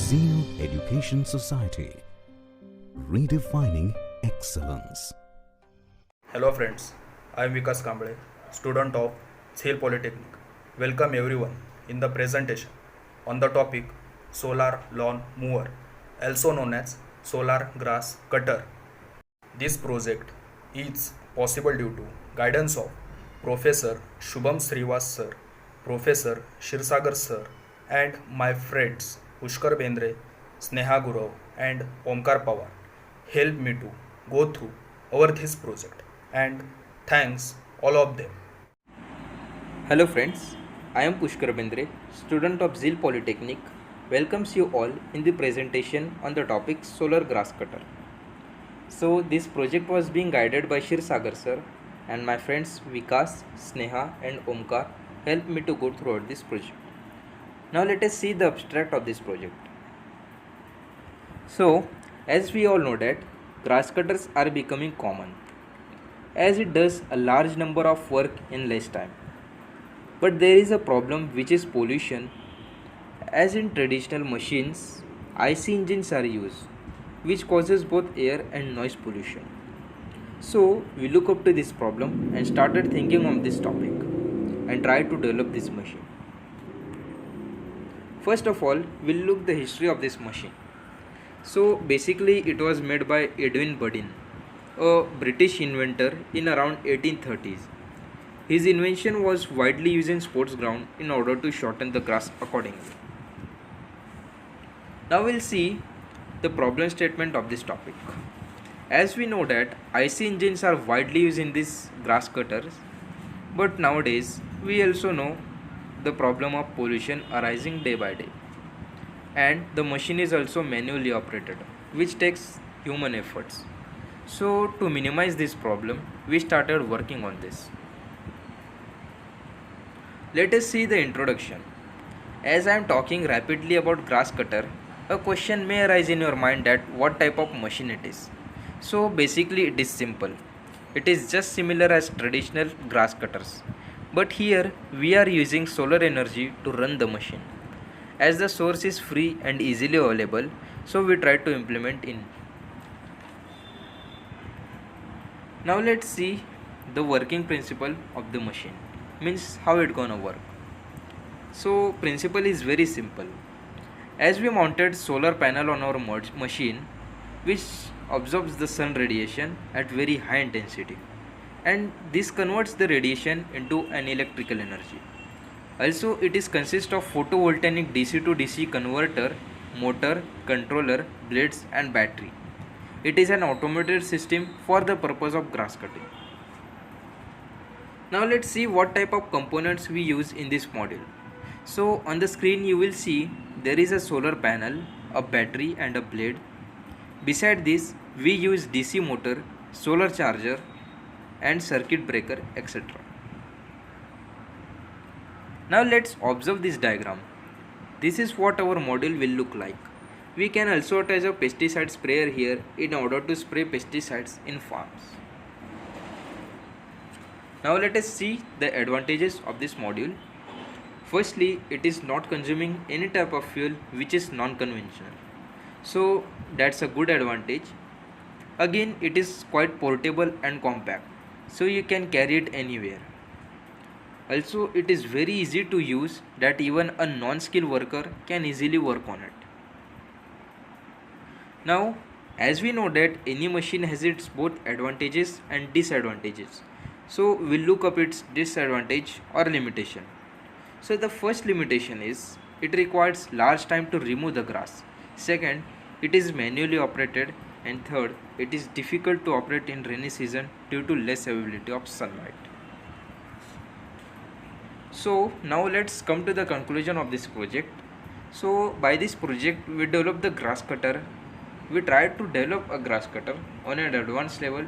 Zeal Education Society, redefining excellence. Hello friends, I am Vikas Kamble, student of Zeal Polytechnic. Welcome everyone in the presentation on the topic solar lawn mower, also known as solar grass cutter. This project is possible due to guidance of Professor Shubham Srivas sir, Professor Shirsagar sir, and my friends Pushkar Bendre, Sneha Gurav, and Omkar Pawar helped me to go through over this project, and thanks all of them. Hello friends, I am Pushkar Bendre, student of Zeal Polytechnic, welcomes you all in the presentation on the topic solar grass cutter. So this project was being guided by Shir Sagar sir, and my friends Vikas, Sneha and Omkar helped me to go throughout this project. Now let us see the abstract of this project. So as we all know that grass cutters are becoming common as it does a large number of work in less time. But there is a problem, which is pollution, as in traditional machines IC engines are used, which causes both air and noise pollution. So we look up to this problem and started thinking on this topic and tried to develop this machine. First of all, we'll look the history of this machine. So basically it was made by Edwin Budin, a British inventor in around 1830s. His invention was widely used in sports ground in order to shorten the grass accordingly. Now we'll see the problem statement of this topic. As we know that IC engines are widely used in these grass cutters, but nowadays we also know the problem of pollution arising day by day, and the machine is also manually operated, which takes human efforts. So to minimize this problem, we started working on this. Let us see the introduction. As I am talking rapidly about grass cutter, a question may arise in your mind that what type of machine it is. So basically it is simple. It is just similar as traditional grass cutters. But here we are using solar energy to run the machine. As the source is free and easily available, so we try to implement in. Now let's see the working principle of the machine, means how it gonna work. So principle is very simple. As we mounted solar panel on our machine, which absorbs the sun radiation at very high intensity, and this converts the radiation into an electrical energy. Also it is consist of photovoltaic DC to DC converter, motor, controller, blades and battery. It is an automated system for the purpose of grass cutting. Now let's see what type of components we use in this module. So on the screen you will see there is a solar panel, a battery and a blade. Beside this we use DC motor, solar charger and circuit breaker, etc. Now let's observe this diagram. This is what our module will look like. We can also attach a pesticide sprayer here in order to spray pesticides in farms. Now let us see the advantages of this module. Firstly, it is not consuming any type of fuel which is non-conventional. So that's a good advantage. Again, it is quite portable and compact, so you can carry it anywhere. Also, it is very easy to use that even a non-skilled worker can easily work on it. Now, as we know that any machine has its both advantages and disadvantages, so we'll look up its disadvantage or limitation. So the first limitation is it requires large time to remove the grass. Second, it is manually operated, and third, it is difficult to operate in rainy season due to less availability of sunlight. So now let's come to the conclusion of this project. So by this project we developed the grass cutter. We tried to develop a grass cutter on an advanced level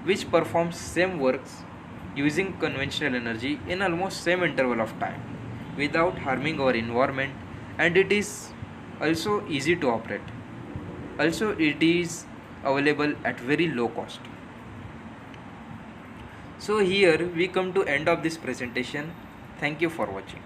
which performs same works using conventional energy in almost same interval of time without harming our environment, and it is also easy to operate. Also it is available at very low cost. So here we come to end of this presentation. Thank you for watching.